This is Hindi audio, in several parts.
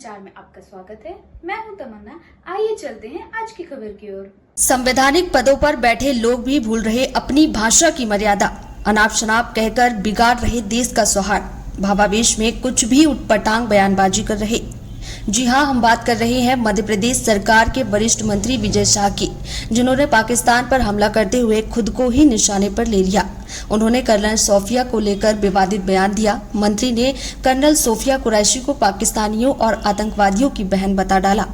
समाचार में आपका स्वागत है। मैं हूं तमन्ना। आइए चलते हैं आज की खबर की ओर। संवैधानिक पदों पर बैठे लोग भी भूल रहे अपनी भाषा की मर्यादा, अनाप शनाप कहकर बिगाड़ रहे देश का सौहार्द, भावावेश में कुछ भी उटपटांग बयानबाजी कर रहे। जी हां, हम बात कर रहे हैं मध्य प्रदेश सरकार के वरिष्ठ मंत्री विजय शाह की, जिन्होंने पाकिस्तान पर हमला करते हुए खुद को ही निशाने पर ले लिया। उन्होंने कर्नल सोफिया को लेकर विवादित बयान दिया। मंत्री ने कर्नल सोफिया कुरैशी को पाकिस्तानियों और आतंकवादियों की बहन बता डाला।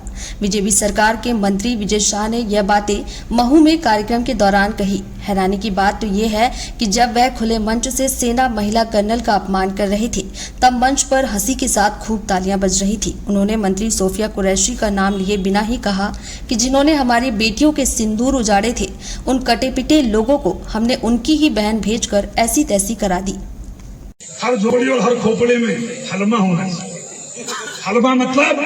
बीजेपी सरकार के मंत्री विजय शाह ने यह बातें महू में कार्यक्रम के दौरान कही। हैरानी की बात तो ये है कि जब वह खुले मंच से सेना महिला कर्नल का अपमान कर रहे थे, तब मंच पर हंसी के साथ खूब तालियां बज रही थी। उन्होंने मंत्री सोफिया कुरैशी का नाम लिए बिना ही कहा कि जिन्होंने हमारी बेटियों के सिंदूर उजाड़े थे, उन कटे पिटे लोगों को हमने उनकी ही बहन भेजकर ऐसी तैसी करा दी। हर जोड़ी और हर खोपड़े में हलमा होना चाहिए। हलमा मतलब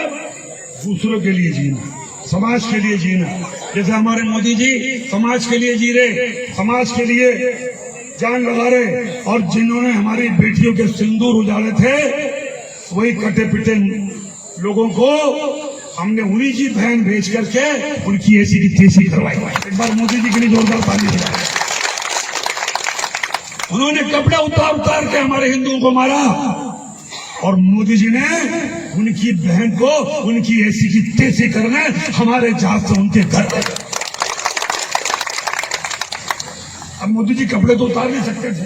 दूसरों के लिए जीना, समाज के लिए जीना। जैसे हमारे मोदी जी समाज के लिए जी रहे, समाज के लिए जान लगा रहे, और जिन्होंने हमारी बेटियों के सिंदूर उजाड़े थे, वही कटे पिटे लोगों को हमने उन्हीं की बहन भेज करके उनकी ऐसी की तैसी करवाई। एक बार मोदी जी के लिए जोरदार ताली बजाएं। उन्होंने कपड़े उतार के हमारे हिंदुओं को मारा, और मोदी जी ने उनकी बहन को उनकी ऐसी की तैसी करने हमारे जहाज से उनके घर। अब मोदी जी कपड़े तो उतार नहीं सकते थे,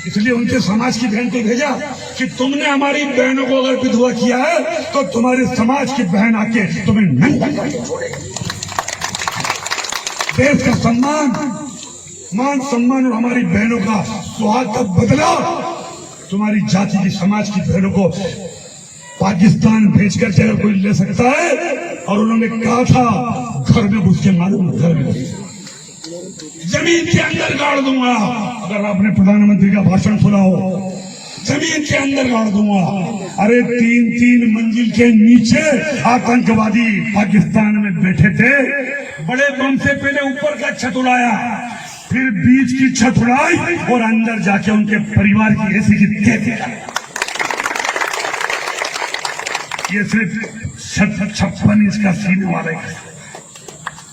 इसलिए उनके समाज की बहन को भेजा कि तुमने हमारी बहनों को अगर विधवा किया है तो तुम्हारे समाज की बहन आके तुम्हें नंगा करके छोड़ेगी। देश का सम्मान, मान सम्मान और हमारी बहनों का सुहाग का बदला तुम्हारी जाति की समाज की बहनों को पाकिस्तान भेजकर अगर कोई ले सकता है, और उन्होंने कहा था घर में घुस के मालूम, घर में जमीन के अंदर गाड़ दूंगा। अगर आपने प्रधानमंत्री का भाषण सुना हो, जमीन के अंदर गाड़ दूंगा। अरे 3-3 मंजिल के नीचे आतंकवादी पाकिस्तान में बैठे थे। बड़े बम से पहले ऊपर का छत उड़ाया, फिर बीच की छत उड़ाई और अंदर जाके उनके परिवार की ऐसी की तैसी। ये सिर्फ 56 इंच का सीने वाले।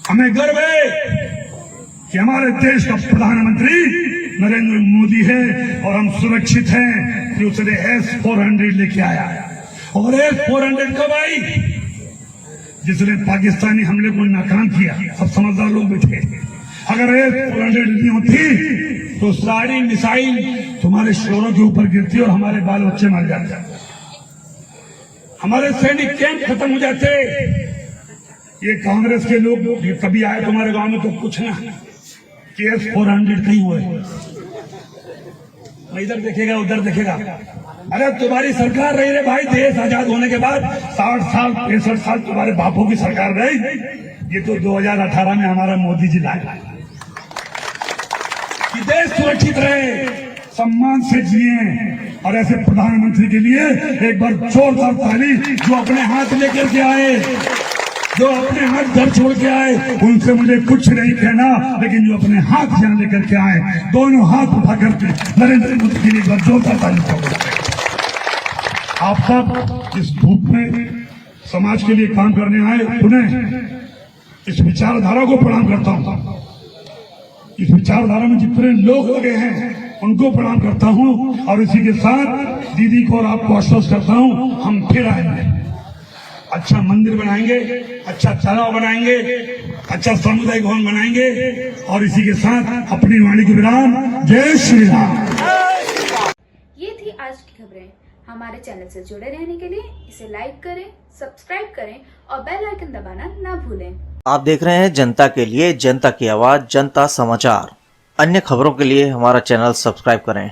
हमें गर्व है कि हमारे देश का प्रधानमंत्री नरेंद्र मोदी है, और हम सुरक्षित हैं कि उसने S-400 लेके आया। और S-400 कब आई? जिसने पाकिस्तानी हमले को नाकाम किया। सब समझदार लोग बैठे। अगर S-400 नहीं होती तो सारी मिसाइल तुम्हारे शोरों के ऊपर गिरती और हमारे बाल बच्चे मर जाते, हमारे सैनिक कैंप खत्म हो जाते। ये कांग्रेस के लोग कभी आए तुम्हारे गांव में तो कुछ ना कि S-400 कहीं हुए, इधर देखेगा उधर देखेगा। अरे तुम्हारी सरकार रही रे भाई, देश आजाद होने के बाद 60 साल 65 साल तुम्हारे बापों की सरकार रही। ये तो 2018 में हमारा मोदी जी लाए कि देश सुरक्षित रहे, सम्मान से जिए। और ऐसे प्रधानमंत्री के लिए एक बार जोरदार ताली। जो अपने हाथ लेकर के आए, जो अपने हाथ घर छोड़ के आए, उनसे मुझे कुछ नहीं कहना, लेकिन जो अपने हाथ यहाँ लेकर के आए, दोनों हाथ उठा करके नरेंद्र मोदी के लिए एक बार जोरदार ताली। आप सब इस धूप में समाज के लिए काम करने आए, उन्हें इस विचारधारा को प्रणाम करता हूँ। इस विचारधारा में जितने लोग लगे हैं उनको प्रणाम करता हूँ, और इसी के साथ दीदी को और आपको आश्वस्त करता हूँ, हम फिर आएंगे। अच्छा मंदिर बनाएंगे, अच्छा तालाब बनाएंगे, अच्छा सामुदायिक भवन बनाएंगे, और इसी के साथ अपनी वाणी की विराम। जय श्री राम। ये थी आज की खबरें। हमारे चैनल से जुड़े रहने के लिए इसे लाइक करें, सब्सक्राइब करें और बेल आइकन दबाना ना भूलें। आप देख रहे हैं जनता के लिए, जनता की आवाज, जनता समाचार। अन्य खबरों के लिए हमारा चैनल सब्सक्राइब करें।